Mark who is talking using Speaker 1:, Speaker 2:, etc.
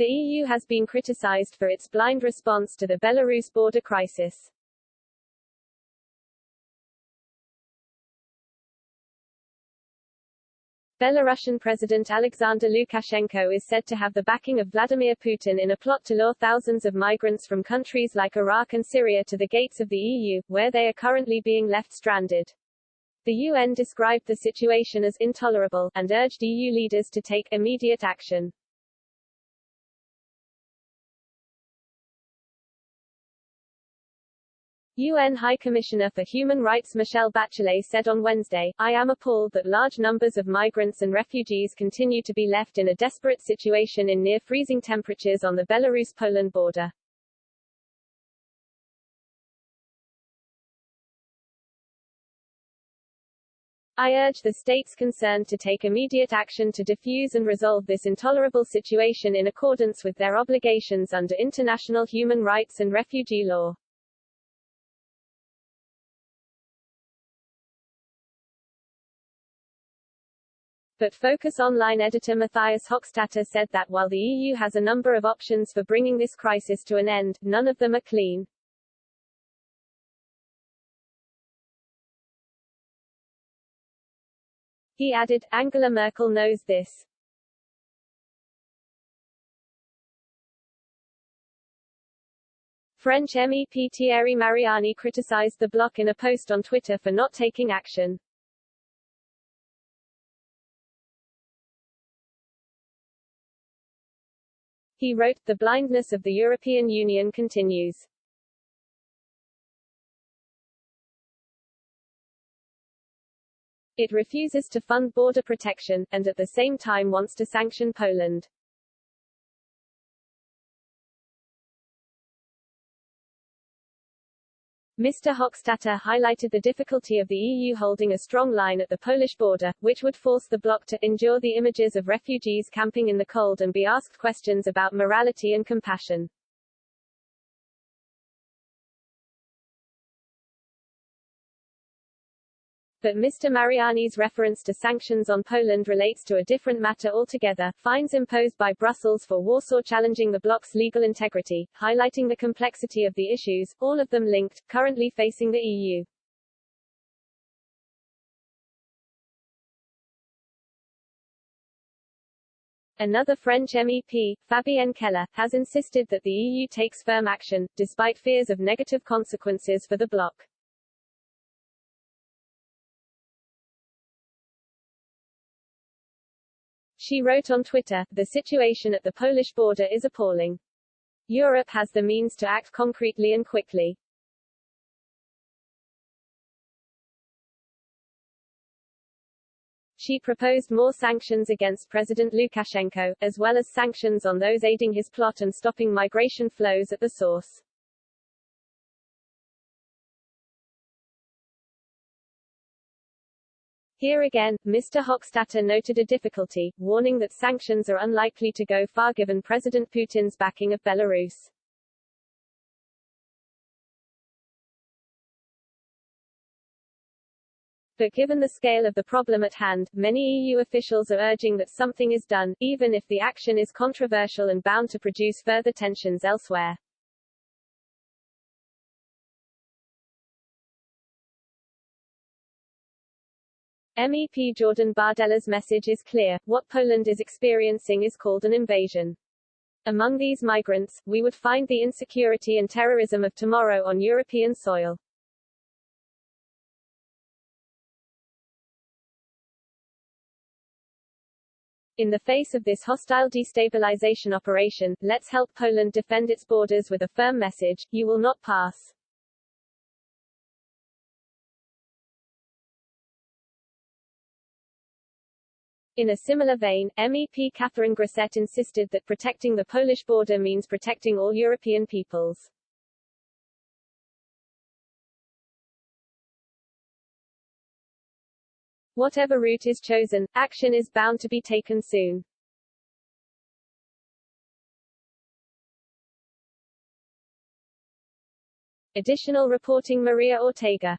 Speaker 1: The EU has been criticized for its blind response to the Belarus border crisis. Belarusian President Alexander Lukashenko is said to have the backing of Vladimir Putin in a plot to lure thousands of migrants from countries like Iraq and Syria to the gates of the EU, where they are currently being left stranded. The UN described the situation as intolerable, and urged EU leaders to take immediate action. UN High Commissioner for Human Rights Michelle Bachelet said on Wednesday, "I am appalled that large numbers of migrants and refugees continue to be left in a desperate situation in near-freezing temperatures on the Belarus-Poland border. I urge the states concerned to take immediate action to defuse and resolve this intolerable situation in accordance with their obligations under international human rights and refugee law." But Focus Online editor Matthias Hochstatter said that while the EU has a number of options for bringing this crisis to an end, none of them are clean. He added, "Angela Merkel knows this. French MEP Thierry Mariani criticized the Bloc in a post on Twitter for not taking action. He wrote, "The blindness of the European Union continues. It refuses to fund border protection, and at the same time wants to sanction Poland." Mr. Hochstatter highlighted the difficulty of the EU holding a strong line at the Polish border, which would force the Bloc to endure the images of refugees camping in the cold and be asked questions about morality and compassion. But Mr. Mariani's reference to sanctions on Poland relates to a different matter altogether: fines imposed by Brussels for Warsaw challenging the Bloc's legal integrity, highlighting the complexity of the issues, all of them linked, currently facing the EU. Another French MEP, Fabienne Keller, has insisted that the EU takes firm action, despite fears of negative consequences for the Bloc. She wrote on Twitter, "The situation at the Polish border is appalling. Europe has the means to act concretely and quickly." She proposed more sanctions against President Lukashenko, as well as sanctions on those aiding his plot and stopping migration flows at the source. Here again, Mr. Hochstatter noted a difficulty, warning that sanctions are unlikely to go far given President Putin's backing of Belarus. But given the scale of the problem at hand, many EU officials are urging that something is done, even if the action is controversial and bound to produce further tensions elsewhere. MEP Jordan Bardella's message is clear: what Poland is experiencing is called an invasion. Among these migrants, we would find the insecurity and terrorism of tomorrow on European soil. In the face of this hostile destabilization operation, let's help Poland defend its borders with a firm message: you will not pass. In a similar vein, MEP Catherine Grosset insisted that protecting the Polish border means protecting all European peoples. Whatever route is chosen, action is bound to be taken soon. Additional reporting: Maria Ortega.